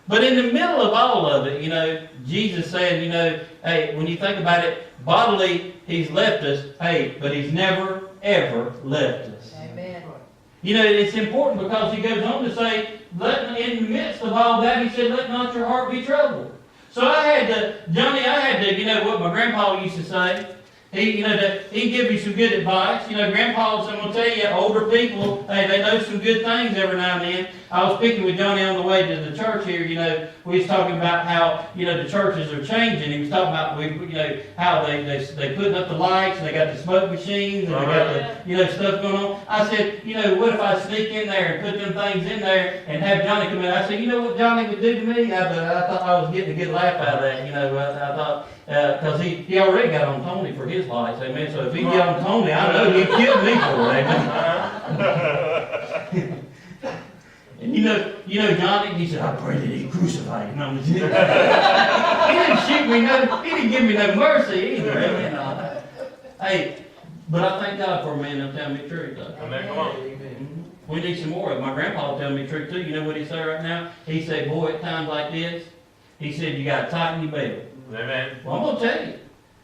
But in the middle of all of it, Jesus said, hey, when you think about it, bodily, he's left us, hey, but he's never, ever left us. Amen. It's important because he goes on to say, in the midst of all that, he said, let not your heart be troubled. So Johnny, what my grandpa used to say. He'd give you some good advice. Grandpa's, I'm going to tell you, older people, hey, they know some good things every now and then. I was speaking with Johnny on the way to the church here. We was talking about how, the churches are changing. He was talking about, how they putting up the lights, and they got the smoke machines, and they got the, stuff going on. I said, what if I sneak in there and put them things in there and have Johnny come in? I said, you know what Johnny would do to me? I thought I was getting a good laugh out of that. I thought, because he already got on Tony for his lights, amen. So if he get on Tony, I know he'd kill me for it, amen. And Johnny, he said, I pray that he crucified him. He didn't shoot me, he didn't give me no mercy either, amen. Hey, but I thank God for a man that'll tell me the truth, though. Amen. Come on. We need some more of it. My grandpa will tell me the truth, too. You know what he say right now? He said, boy, at times like this, he said, you got to tighten your belt. Amen. Well, I'm going to tell you,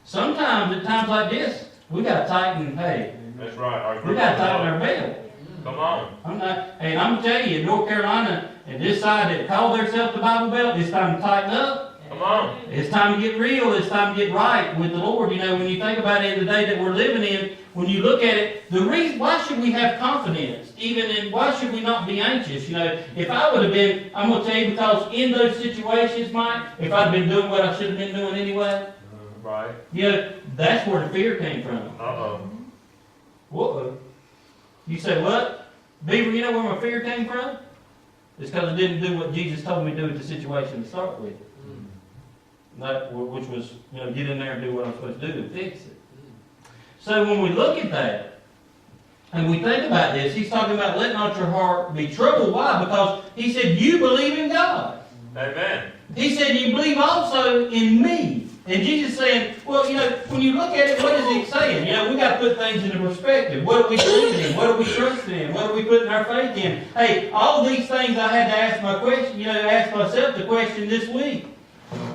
sometimes at times like this, we got to tighten, hey. That's right. We got to tighten our belt. Come on. I'm going to tell you, in North Carolina, and this side that call themselves the Bible Belt, it's time to tighten up. Come on. It's time to get real. It's time to get right with the Lord. When you think about it in the day that we're living in, when you look at it, the reason, why should we have confidence? Why should we not be anxious? If I would have been, I'm going to tell you, because in those situations, Mike, if I'd been doing what I should have been doing anyway, right. That's where the fear came from. Uh-oh. Whoa. You say, what? Beaver, you know where my fear came from? It's because I didn't do what Jesus told me to do with the situation to start with. Which was, get in there and do what I'm supposed to do and fix it. So when we look at that, and we think about this, he's talking about let not your heart be troubled. Why? Because he said, you believe in God. Amen. He said, you believe also in me. And Jesus saying, well, when you look at it, what is he saying? We got to put things into perspective. What are we believing in? What are we trusting in? What are we putting our faith in? Hey, all these things I had to ask ask myself the question this week.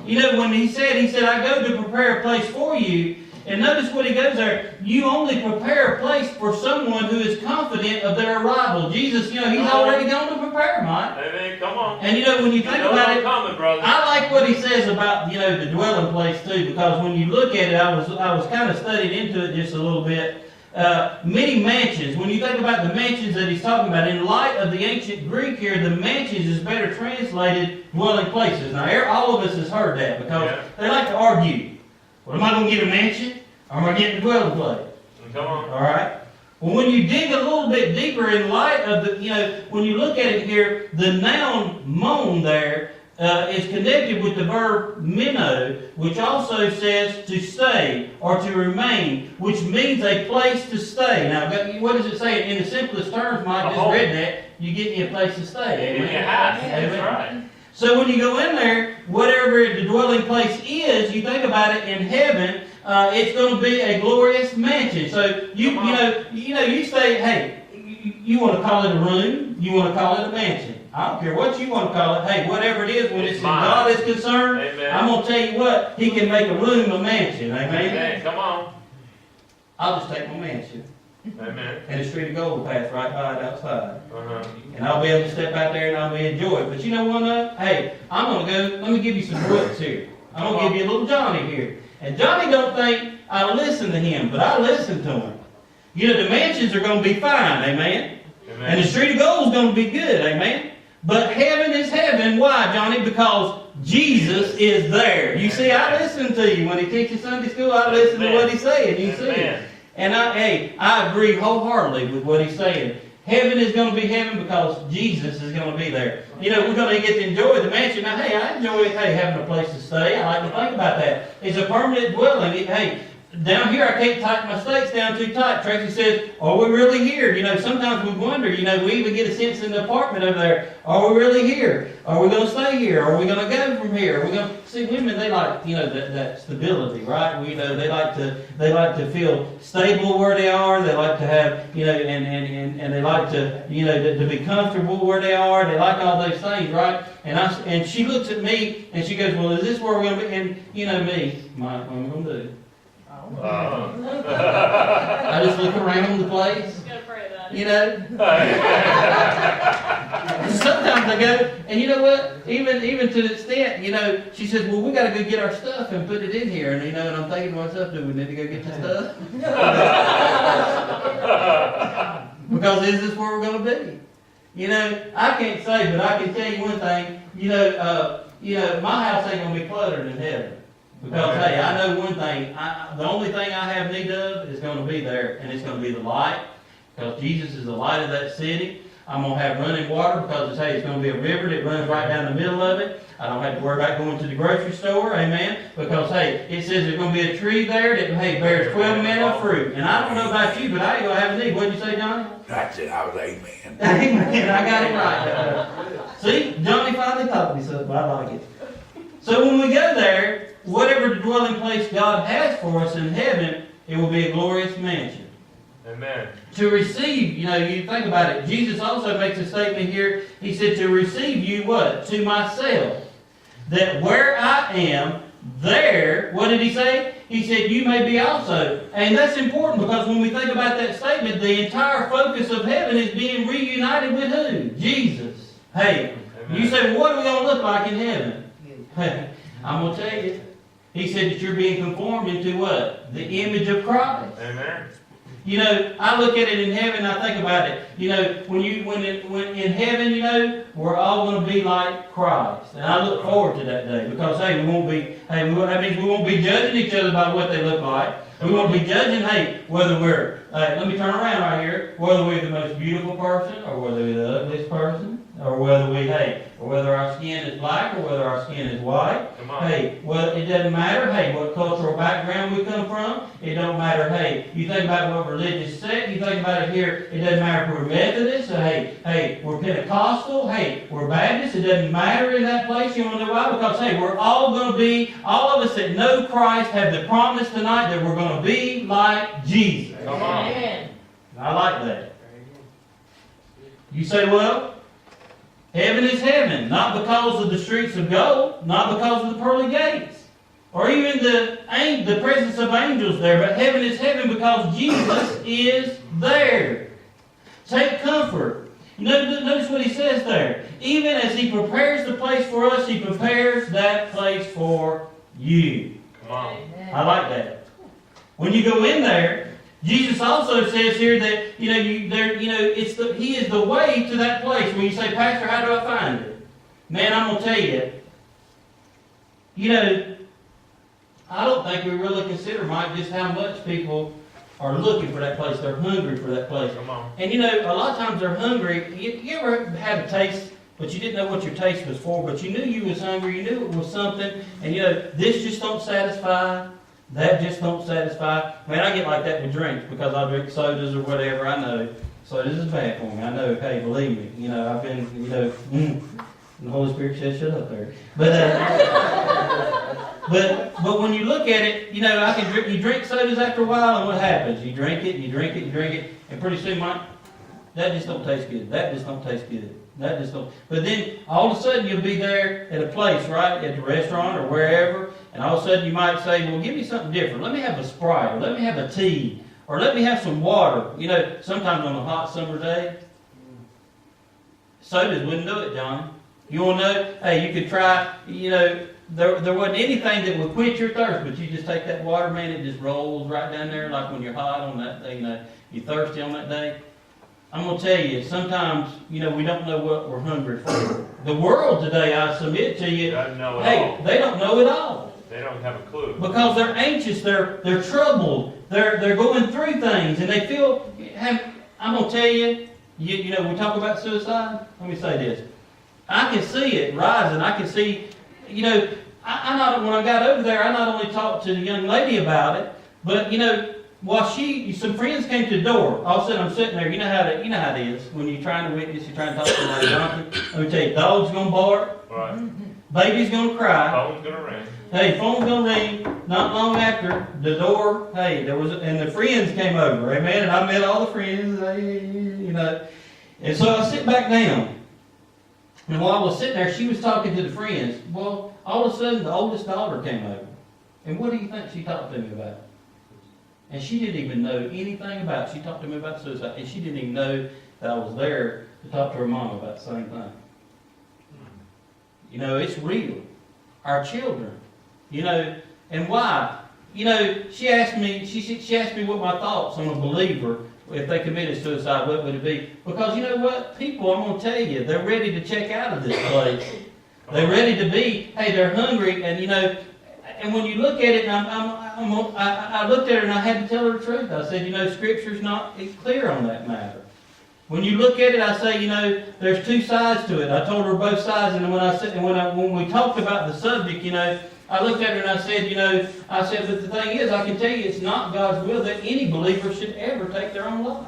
When he said, I go to prepare a place for you. And notice what he goes there. You only prepare a place for someone who is confident of their arrival. Jesus, he's already gone to prepare, Mike. Amen. Come on. And when you think about it, coming, brother. I like what he says about, the dwelling place too, because when you look at it, I was kind of studying into it just a little bit. Many mansions, when you think about the mansions that he's talking about, in light of the ancient Greek here, the mansions is better translated dwelling places. Now, all of us has heard that because they like to argue. Well, am I going to get a mansion or am I getting a dwelling place? Come on. All right. Well, when you dig a little bit deeper in light of when you look at it here, the noun mon there is connected with the verb meno, which also says to stay or to remain, which means a place to stay. Now, what does it say in the simplest terms? Mike just read that. You get me a place to stay. Amen. That's right. So when you go in there, whatever the dwelling place is, you think about it in heaven, it's going to be a glorious mansion. So you say, hey, you want to call it a room, you want to call it a mansion. I don't care what you want to call it. Hey, whatever it is, when it's in God is concerned, amen. I'm going to tell you what, he can make a room a mansion. Amen. Amen. Come on. I'll just take my mansion. Amen. And the street of gold pass right by it outside. Uh-huh. And I'll be able to step out there and I'll be enjoy it. But you know what? Hey, I'm going to go, let me give you some Brooks here. I'm going to give you a little Johnny here. And Johnny don't think I listen to him, but I listen to him. The mansions are going to be fine, amen? Amen. And the street of gold is going to be good, amen? But heaven is heaven. Why, Johnny? Because Jesus is there. You see, I listen to you. When he teaches Sunday school, I listen to what he's saying. You see? And I agree wholeheartedly with what he's saying. Heaven is going to be heaven because Jesus is going to be there. We're going to get to enjoy the mansion. Now, I enjoy having a place to stay. I like to think about that. It's a permanent dwelling. down here, I can't tighten my stakes down too tight. Tracy says, are we really here? Sometimes we wonder, we even get a sense in the apartment over there, are we really here? Are we going to stay here? Are we going to go from here? Are we going to see women? They like, that stability, right? They like to feel stable where they are. They like to have, and they like to, to be comfortable where they are. They like all those things, right? And she looks at me and she goes, well, is this where we're going to be? And me, what I'm going to do. I just look around the place. Sometimes I go, and you know what? Even to the extent, she says, well, we got to go get our stuff and put it in here. And and I'm thinking to myself, do we need to go get the stuff? Because is this where we're going to be? I can't say, but I can tell you one thing. My house ain't going to be cluttered in heaven. Because, hey, I know one thing. The only thing I have need of is going to be there, and it's going to be the light. Because Jesus is the light of that city. I'm going to have running water because it's going to be a river that runs right down the middle of it. I don't have to worry about going to the grocery store, amen. Because, hey, it says there's going to be a tree there that, hey, bears 12 manner of fruit. And I don't know about you, but I ain't going to have a need. What did you say, Johnny? That's it. I was amen. Amen. I got it right. See, Johnny finally taught me something. I like it. So when we go there, whatever the dwelling place God has for us in heaven, it will be a glorious mansion. Amen. To receive, you think about it. Jesus also makes a statement here. He said, to receive you what? To myself. That where I am, there, what did he say? He said, you may be also. And that's important because when we think about that statement, the entire focus of heaven is being reunited with who? Jesus. Hey, amen. You say, well, what are we going to look like in heaven? I'm going to tell you. He said that you're being conformed into what? The image of Christ. Amen. I look at it in heaven, I think about it. When in heaven, we're all going to be like Christ. And I look forward to that day because, hey, that means we won't be judging each other by what they look like. We won't be judging, hey, whether we're, let me turn around right here, whether we're the most beautiful person or whether we're the ugliest person. Or whether our skin is black or whether our skin is white. Hey, well, it doesn't matter, hey, what cultural background we come from. It don't matter, hey, you think about what religious sect, you think about it here, it doesn't matter if we're Methodist, or hey, we're Pentecostal, hey, we're Baptist, it doesn't matter in that place. You want to know why? Because, hey, we're all going to be, all of us that know Christ have the promise tonight that we're going to be like Jesus. Come on. I like that. You say, well, heaven is heaven, not because of the streets of gold, not because of the pearly gates, or even the presence of angels there, but heaven is heaven because Jesus is there. Take comfort. Notice what he says there. Even as he prepares the place for us, he prepares that place for you. Come on. I like that. When you go in there, Jesus also says here that he is the way to that place. When you say, Pastor, how do I find it? Man, I'm gonna tell you. I don't think we really consider, Mike, just how much people are looking for that place. They're hungry for that place. Come on. And a lot of times they're hungry. You ever had a taste, but you didn't know what your taste was for, but you knew you was hungry. You knew it was something, and this just don't satisfy. That just don't satisfy. Man, I get like that with drinks because I drink sodas or whatever. I know sodas is bad for me. I know. Hey, believe me. I've been. The Holy Spirit says, "Shut up there." But when you look at it, I can drink. You drink sodas after a while, and what happens? You drink it, and pretty soon, that just don't taste good. That just don't taste good. That just don't. But then all of a sudden you'll be there at a place, right, at the restaurant or wherever, and all of a sudden you might say, well, give me something different. Let me have a Sprite, or let me have a tea, or let me have some water. Sometimes on a hot summer day, sodas wouldn't do it, Johnny. You want to know? Hey, you could try. There wasn't anything that would quench your thirst, but you just take that water, man, it just rolls right down there, like when you're hot on that day, you're thirsty on that day. I'm going to tell you, sometimes, we don't know what we're hungry for. The world today, I submit to you, Doesn't know it hey, all. they don't know it all. They don't have a clue. Because they're anxious, they're troubled, they're going through things, and they feel, I'm going to tell you, we talk about suicide. Let me say this. I can see it rising. I can see, when I got over there, I not only talked to the young lady about it, But, while some friends came to the door, all of a sudden I'm sitting there, you know how it is, when you're trying to witness, you're trying to talk to somebody, let me tell you, dog's gonna bark, Right. baby's gonna cry, Phone's gonna ring. hey, phone's gonna ring, not long after, the door, hey, and the friends came over, amen, and I met all the friends, and so I sit back down, and while I was sitting there, she was talking to the friends, well, all of a sudden, the oldest daughter came over, and what do you think she talked to me about? And she didn't even know anything about it. She talked to me about suicide, and she didn't even know that I was there to talk to her mom about the same thing. It's real. Our children, and why? She asked me what my thoughts on a believer, if they committed suicide, what would it be? Because you know what? People, I'm going to tell you, they're ready to check out of this place. They're ready to be, they're hungry, and and when you look at it, I looked at her and I had to tell her the truth. I said, Scripture's not clear on that matter. When you look at it, I say, there's two sides to it. I told her both sides, and when we talked about the subject, I looked at her and I said, but the thing is, I can tell you, it's not God's will that any believer should ever take their own life.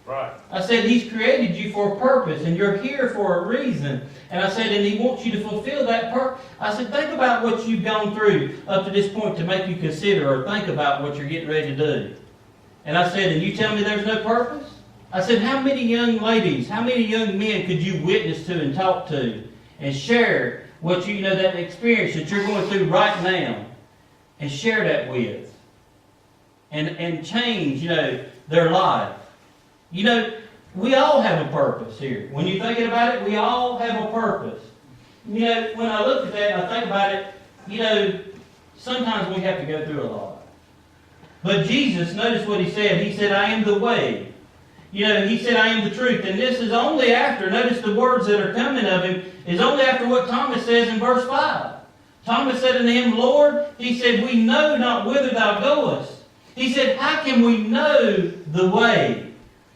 Right. I said, He's created you for a purpose, and you're here for a reason. And I said, and He wants you to fulfill that purpose. I said, think about what you've gone through up to this point to make you consider or think about what you're getting ready to do. And I said, and you tell me there's no purpose? I said, how many young ladies, how many young men could you witness to and talk to and share what that experience that you're going through right now, and share that with, and change, their life. We all have a purpose here. When you're thinking about it, we all have a purpose. When I look at that and I think about it, sometimes we have to go through a lot. But Jesus, notice what He said. He said, I am the way. He said, I am the truth. And this is only after, notice the words that are coming of Him, is only after what Thomas says in verse 5. Thomas said unto Him, Lord, he said, we know not whither Thou goest. He said, how can we know the way?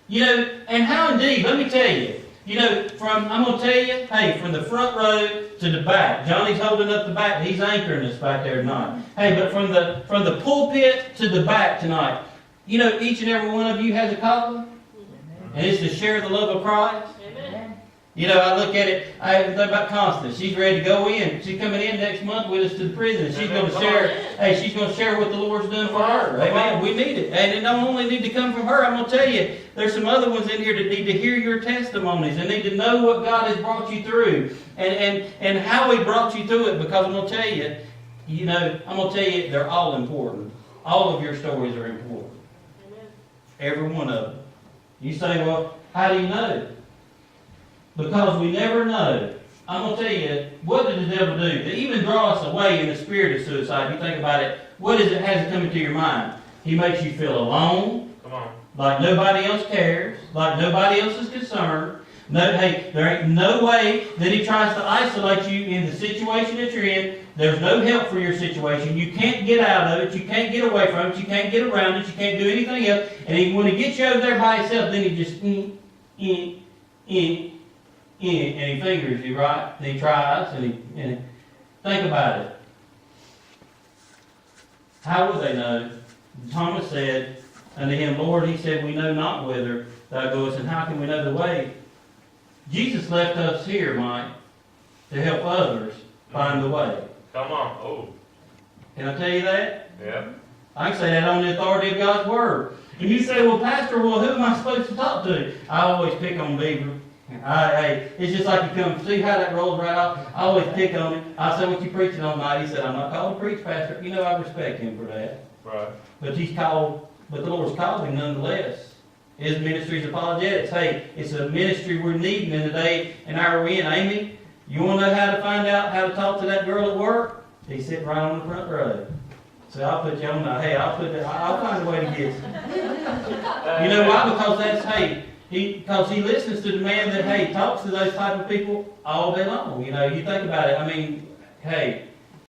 And how indeed, let me tell you, I'm going to tell you, from the front row to the back, Johnny's holding up the back, he's anchoring us back there tonight. But from the pulpit to the back tonight, each and every one of you has a calling, and it's to share the love of Christ. I look at it, I think about Constance. She's ready to go in. She's coming in next month with us to the prison. She's going to share, she's going to share what the Lord's done for her. Amen. We need it. And it don't only need to come from her. I'm going to tell you, there's some other ones in here that need to hear your testimonies and need to know what God has brought you through and how He brought you through it. Because I'm going to tell you, they're all important. All of your stories are important. Every one of them. You say, well, how do you know? Because we never know. I'm going to tell you, what did the devil do? To even draw us away in the spirit of suicide, you think about it, what is it has it come into your mind? He makes you feel alone, like nobody else cares, like nobody else is concerned. There ain't no way that he tries to isolate you in the situation that you're in. There's no help for your situation. You can't get out of it. You can't get away from it. You can't get around it. You can't do anything else. And when he gets you over there by himself, then he just and he fingers you, right? And he tries, and think about it. How would they know? Thomas said unto Him, Lord, he said, we know not whither Thou goest, and how can we know the way? Jesus left us here, Mike, to help others find the way. Come on. Oh. Can I tell you that? Yeah. I can say that on the authority of God's Word. And you say, well, Pastor, who am I supposed to talk to? I always pick on Beaver. It's just like you come, see how that rolls right off? I always pick on him. I say, what you preaching on tonight? He said, I'm not called to preach, Pastor. I respect him for that. Right. But the Lord's called him nonetheless. His ministry is apologetics. Hey, it's a ministry we're needing in the day and hour we're in. Amy, you want to know how to find out how to talk to that girl at work? He's sitting right on the front row. So I'll put you on that. Hey, I'll find a way to get you. You know why? Because because he listens to the man that, talks to those type of people all day long. You think about it.